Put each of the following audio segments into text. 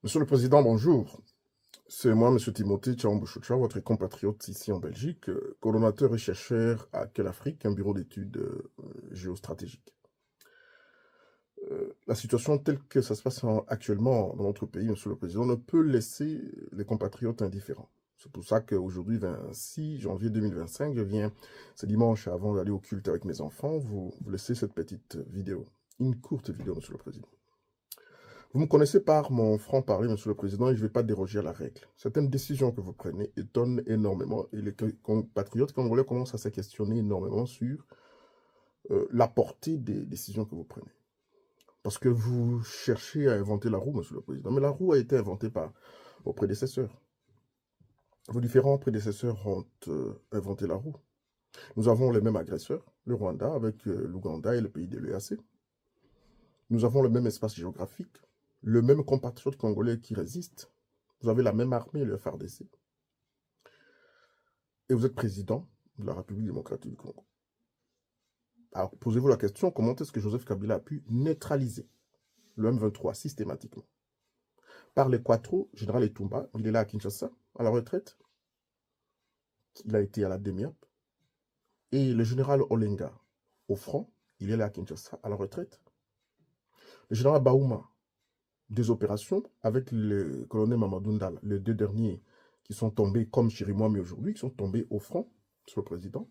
Monsieur le Président, bonjour. C'est moi, Monsieur Timothée Tchaombouchoucha, votre compatriote ici en Belgique, coordonnateur et chercheur à Quelle Afrique, un bureau d'études géostratégiques. La situation telle que ça se passe actuellement dans notre pays, Monsieur le Président, ne peut laisser les compatriotes indifférents. C'est pour ça qu'aujourd'hui, 26 janvier 2025, ce dimanche, avant d'aller au culte avec mes enfants, vous laisser cette petite vidéo. Une courte vidéo, Monsieur le Président. Vous me connaissez par mon franc-parler, Monsieur le Président, et je ne vais pas déroger à la règle. Certaines décisions que vous prenez étonnent énormément et les compatriotes congolais commencent à se questionner énormément sur la portée des décisions que vous prenez. Parce que vous cherchez à inventer la roue, Monsieur le Président, mais la roue a été inventée par vos prédécesseurs. Vos différents prédécesseurs ont inventé la roue. Nous avons les mêmes agresseurs, le Rwanda avec l'Ouganda et le pays de l'EAC. Nous avons le même espace géographique, le même compatriote congolais qui résiste. Vous avez la même armée, le FARDC. Et vous êtes président de la République démocratique du Congo. Alors, posez-vous la question, comment est-ce que Joseph Kabila a pu neutraliser le M23 systématiquement? Par les Quattro, général Etumba, il est là à Kinshasa, à la retraite. Il a été à la DEMIAP. Et le général Olenga, au front, il est là à Kinshasa, à la retraite. Le général Baouma, des opérations avec le colonel Mamadou Ndala, les deux derniers qui sont tombés comme Chirimwami aujourd'hui, qui sont tombés au front, sur le président.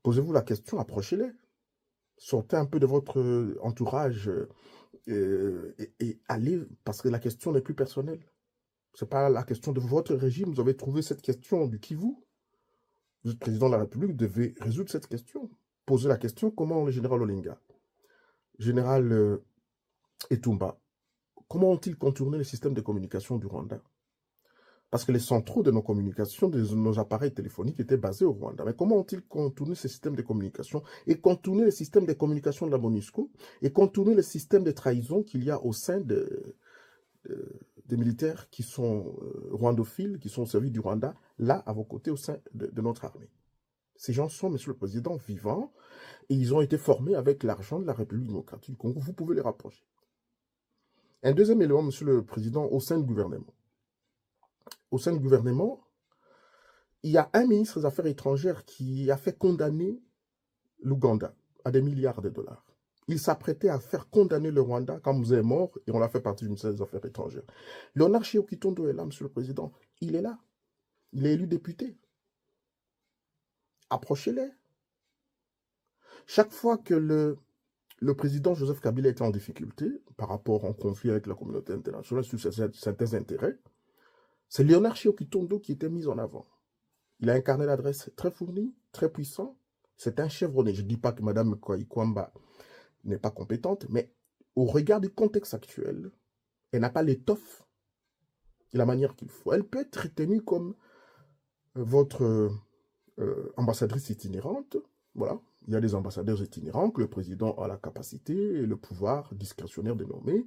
Posez-vous la question, approchez-les. Sortez un peu de votre entourage et allez, parce que la question n'est plus personnelle. Ce n'est pas la question de votre régime. Vous avez trouvé cette question du qui vous. Vous êtes président de la République, vous devez résoudre cette question. Posez la question, comment le général Olinga, général Etumba, comment ont-ils contourné le système de communication du Rwanda? Parce que les centraux de nos communications, de nos appareils téléphoniques étaient basés au Rwanda. Mais comment ont-ils contourné ces systèmes de communication et contourné le système de communication de la MONUSCO et contourné le système de trahison qu'il y a au sein des militaires qui sont rwandophiles, qui sont au service du Rwanda, là, à vos côtés, au sein de notre armée? Ces gens sont, Monsieur le Président, vivants et ils ont été formés avec l'argent de la République démocratique du Congo. Vous pouvez les rapprocher. Un deuxième élément, Monsieur le Président, au sein du gouvernement. Au sein du gouvernement, il y a un ministre des Affaires étrangères qui a fait condamner l'Ouganda à des milliards de dollars. Il s'apprêtait à faire condamner le Rwanda quand vous êtes mort et on l'a fait partie du ministère des Affaires étrangères. Léonard Chiokitondo est là, Monsieur le Président. Il est là. Il est élu député. Approchez-les. Chaque fois que le président Joseph Kabila était en difficulté par rapport à un conflit avec la communauté internationale sur certains intérêts, c'est Léonard Chiokitondo qui était mis en avant. Il a un carnet d'adresses très fourni, très puissant. C'est un chevronné. Je ne dis pas que Mme Kwamba n'est pas compétente, mais au regard du contexte actuel, elle n'a pas l'étoffe et la manière qu'il faut. Elle peut être retenue comme votre ambassadrice itinérante. Voilà. Il y a des ambassadeurs itinérants que le président a la capacité et le pouvoir discrétionnaire de nommer.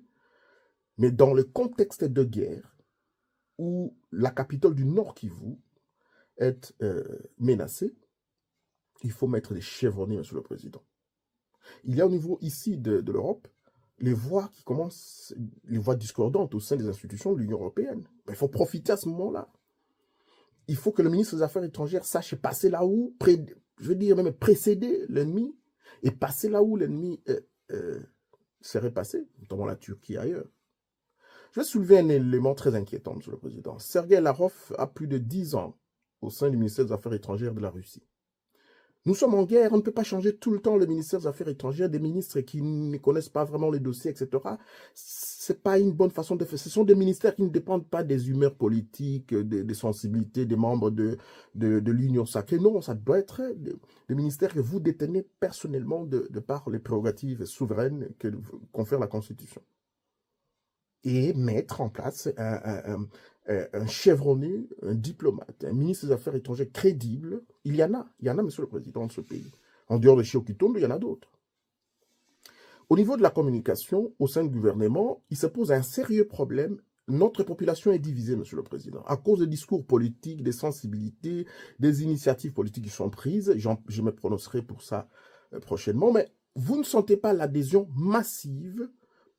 Mais dans le contexte de guerre, où la capitale du Nord Kivu est menacée, il faut mettre des chevronnés, Monsieur le Président. Il y a au niveau ici de l'Europe, les voix qui commencent, les voix discordantes au sein des institutions de l'Union européenne. Il faut profiter à ce moment-là. Il faut que le ministre des Affaires étrangères sache passer là où, je veux dire même précéder l'ennemi, et passer là où l'ennemi serait passé, notamment la Turquie et ailleurs. Je vais soulever un élément très inquiétant, Monsieur le Président. Sergei Lavrov a plus de 10 ans au sein du ministère des Affaires étrangères de la Russie. Nous sommes en guerre, on ne peut pas changer tout le temps le ministère des Affaires étrangères, des ministres qui ne connaissent pas vraiment les dossiers, etc. Ce n'est pas une bonne façon de faire. Ce sont des ministères qui ne dépendent pas des humeurs politiques, des sensibilités des membres de l'Union sacrée. Non, ça doit être des ministères que vous détenez personnellement de par les prérogatives souveraines que confère la Constitution. Et mettre en place un chevronné, un diplomate, un ministre des Affaires étrangères crédible. Il y en a, Monsieur le Président, de ce pays. En dehors de Chiokitondo, il y en a d'autres. Au niveau de la communication, au sein du gouvernement, il se pose un sérieux problème. Notre population est divisée, Monsieur le Président, à cause des discours politiques, des sensibilités, des initiatives politiques qui sont prises. Je me prononcerai pour ça prochainement. Mais vous ne sentez pas l'adhésion massive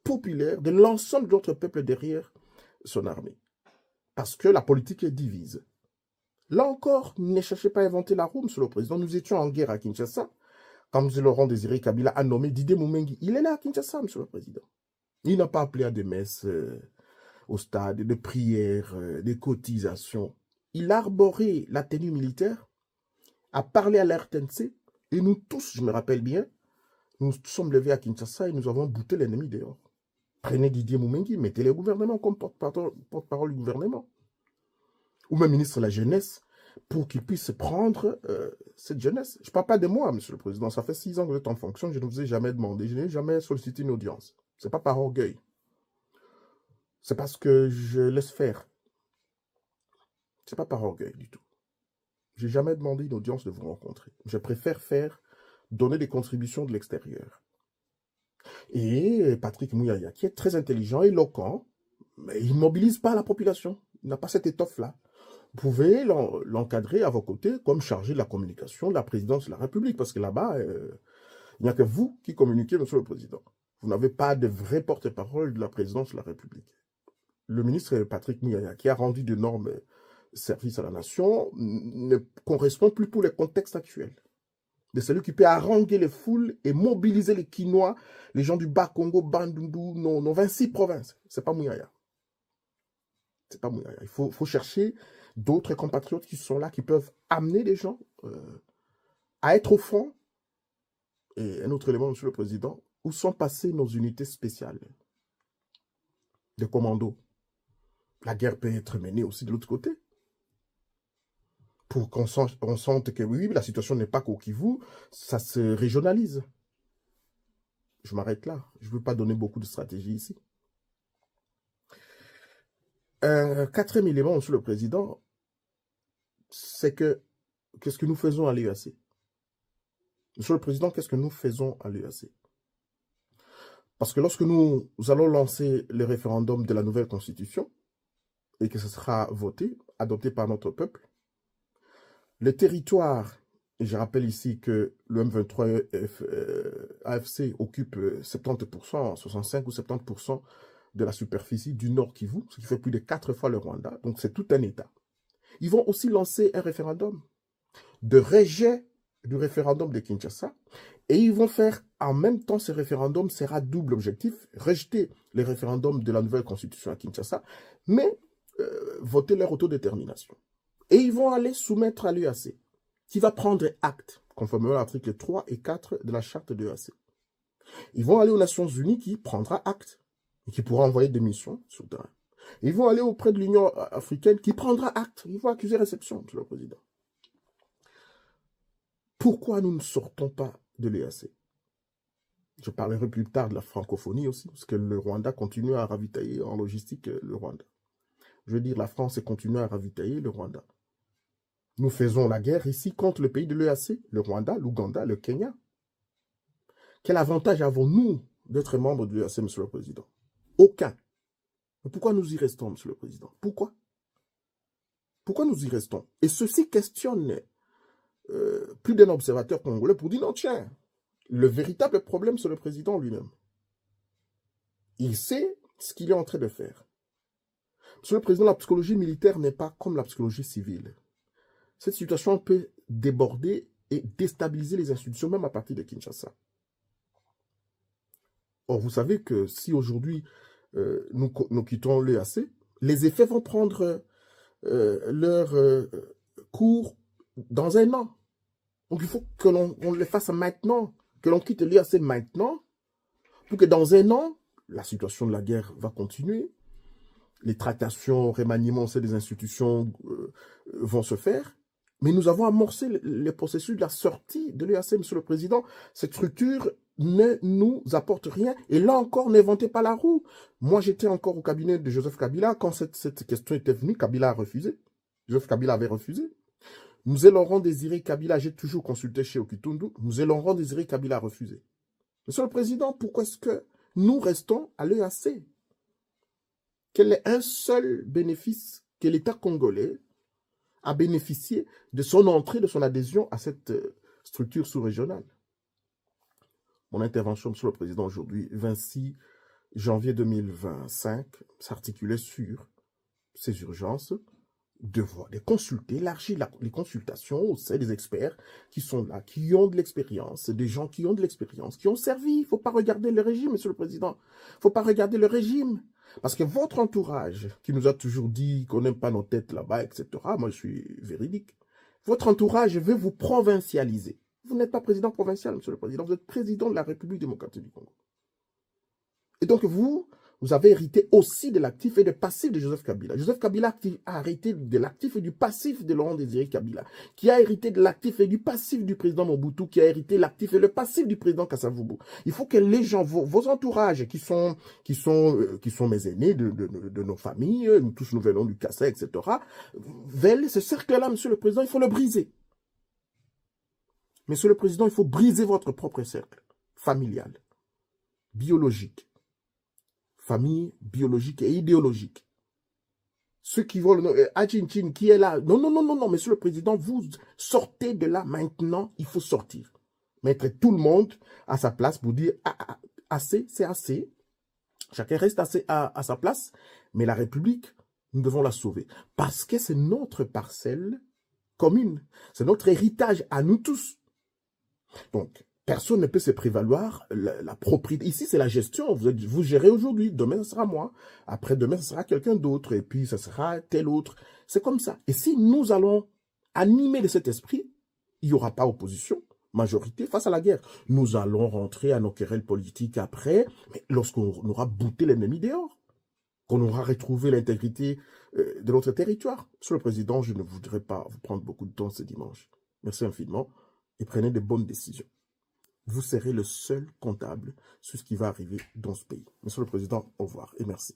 populaire de l'ensemble de notre peuple derrière son armée. Parce que la politique est divise. Là encore, ne cherchez pas à inventer la roue, monsieur le président. Nous étions en guerre à Kinshasa. Quand M. Laurent Désiré Kabila a nommé Didier Moumengi, il est là à Kinshasa, monsieur le président. Il n'a pas appelé à des messes au stade, de prières, des cotisations. Il a arboré la tenue militaire, a parlé à la RTNC, et nous tous, je me rappelle bien, nous sommes levés à Kinshasa et nous avons bouté l'ennemi dehors. Prenez Didier Moumengi, mettez-le au gouvernement comme porte-parole du gouvernement. Ou même ministre de la Jeunesse, pour qu'il puisse prendre cette jeunesse. Je ne parle pas de moi, monsieur le président. Ça fait 6 ans que vous êtes en fonction, je ne vous ai jamais demandé, je n'ai jamais sollicité une audience. Ce n'est pas par orgueil. C'est parce que je laisse faire. Ce n'est pas par orgueil du tout. Je n'ai jamais demandé une audience de vous rencontrer. Je préfère donner des contributions de l'extérieur. Et Patrick Mouyaya, qui est très intelligent, éloquent, mais il ne mobilise pas la population. Il n'a pas cette étoffe-là. Vous pouvez l'encadrer à vos côtés comme chargé de la communication de la présidence de la République, parce que là-bas, il n'y a que vous qui communiquez, monsieur le président. Vous n'avez pas de vrai porte-parole de la présidence de la République. Le ministre Patrick Mouyaya, qui a rendu d'énormes services à la nation, ne correspond plus pour les contextes actuels. De celui qui peut haranguer les foules et mobiliser les Quinois, les gens du Bas-Congo, Bandundu, nos 26 provinces. Ce n'est pas Mouyaya. C'est pas Mouyaya. Il faut chercher d'autres compatriotes qui sont là, qui peuvent amener les gens à être au front. Et un autre élément, monsieur le président, où sont passées nos unités spéciales de commandos? La guerre peut être menée aussi de l'autre côté. Pour qu'on sente que oui, la situation n'est pas qu'au Kivu, ça se régionalise. Je m'arrête là. Je ne veux pas donner beaucoup de stratégie ici. Quatrième élément, monsieur le président, c'est que qu'est-ce que nous faisons à l'UAC? Monsieur le président, qu'est-ce que nous faisons à l'UAC? Parce que lorsque nous allons lancer le référendum de la nouvelle constitution, et que ce sera voté, adopté par notre peuple, le territoire, et je rappelle ici que le M23 AFC occupe 70%, 65 ou 70% de la superficie du Nord Kivu, ce qui fait plus de 4 fois le Rwanda, donc c'est tout un État. Ils vont aussi lancer un référendum de rejet du référendum de Kinshasa, et ils vont faire en même temps, ce référendum sera double objectif, rejeter les référendums de la nouvelle constitution à Kinshasa, mais voter leur autodétermination. Et ils vont aller soumettre à l'UAC, qui va prendre acte, conformément à l'article 3 et 4 de la charte de l'UAC. Ils vont aller aux Nations Unies, qui prendra acte, et qui pourra envoyer des missions sur le terrain. Ils vont aller auprès de l'Union africaine, qui prendra acte. Ils vont accuser réception, monsieur le président. Pourquoi nous ne sortons pas de l'UAC? Je parlerai plus tard de la francophonie aussi, parce que le Rwanda continue à ravitailler en logistique le Rwanda. Je veux dire, la France continue à ravitailler le Rwanda. Nous faisons la guerre ici contre le pays de l'UAC, le Rwanda, l'Ouganda, le Kenya. Quel avantage avons-nous d'être membres de l'UAC, monsieur le président? Aucun. Mais pourquoi nous y restons, monsieur le président? Pourquoi? Pourquoi nous y restons? Et ceci questionne plus d'un observateur congolais pour dire non, tiens, le véritable problème, c'est le président lui-même. Il sait ce qu'il est en train de faire. Monsieur le président, la psychologie militaire n'est pas comme la psychologie civile. Cette situation peut déborder et déstabiliser les institutions, même à partir de Kinshasa. Or, vous savez que si aujourd'hui nous quittons l'UAC, les effets vont prendre leur cours dans 1 an. Donc, il faut que l'on le fasse maintenant, que l'on quitte l'UAC maintenant, pour que dans 1 an, la situation de la guerre va continuer. Les tractations, remaniements des institutions vont se faire. Mais nous avons amorcé le processus de la sortie de l'UAC, monsieur le président. Cette structure ne nous apporte rien. Et là encore, n'inventez pas la roue. Moi, j'étais encore au cabinet de Joseph Kabila. Quand cette question était venue, Kabila a refusé. Joseph Kabila avait refusé. Nous Laurent Désiré Kabila, j'ai toujours consulté chez Okitundu. Nous Laurent Désiré Kabila a refusé. Monsieur le président, pourquoi est-ce que nous restons à l'UAC? Quel est un seul bénéfice que l'État congolais a bénéficié de son entrée, de son adhésion à cette structure sous-régionale? Mon intervention, monsieur le président, aujourd'hui, 26 janvier 2025, s'articulait sur ces urgences, de consulter, élargir les consultations au sein des experts qui sont là, qui ont de l'expérience, des gens qui ont de l'expérience, qui ont servi. Il ne faut pas regarder le régime, Monsieur le Président. Il ne faut pas regarder le régime. Parce que votre entourage, qui nous a toujours dit qu'on n'aime pas nos têtes là-bas, etc., moi je suis véridique, votre entourage veut vous provincialiser. Vous n'êtes pas président provincial, Monsieur le Président, vous êtes président de la République démocratique du Congo. Et donc vous avez hérité aussi de l'actif et du passif de Joseph Kabila. Joseph Kabila a hérité de l'actif et du passif de Laurent Désiré Kabila, qui a hérité de l'actif et du passif du président Mobutu, qui a hérité de l'actif et le passif du président Kasavubu. Il faut que les gens, vos entourages, qui sont mes aînés de nos familles, nous tous nous venons du Kassa, etc., veulent ce cercle-là, Monsieur le Président, il faut le briser. Monsieur le Président, il faut briser votre propre cercle familial, biologique. Famille biologique et idéologique. Ceux qui veulent, Achinchin qui est là, non, Monsieur le Président, vous sortez de là maintenant, il faut sortir. Mettre tout le monde à sa place pour dire, assez, c'est assez. Chacun reste assez à sa place, mais la République, nous devons la sauver. Parce que c'est notre parcelle commune, c'est notre héritage à nous tous. Donc, personne ne peut se prévaloir la propriété. Ici, c'est la gestion. Vous gérez aujourd'hui. Demain, ce sera moi. Après-demain, ce sera quelqu'un d'autre. Et puis, ce sera tel autre. C'est comme ça. Et si nous allons animer de cet esprit, il n'y aura pas opposition, majorité face à la guerre. Nous allons rentrer à nos querelles politiques après, mais lorsqu'on aura bouté l'ennemi dehors, qu'on aura retrouvé l'intégrité de notre territoire. Monsieur le Président, je ne voudrais pas vous prendre beaucoup de temps ce dimanche. Merci infiniment et prenez de bonnes décisions. Vous serez le seul comptable sur ce qui va arriver dans ce pays. Monsieur le Président, au revoir et merci.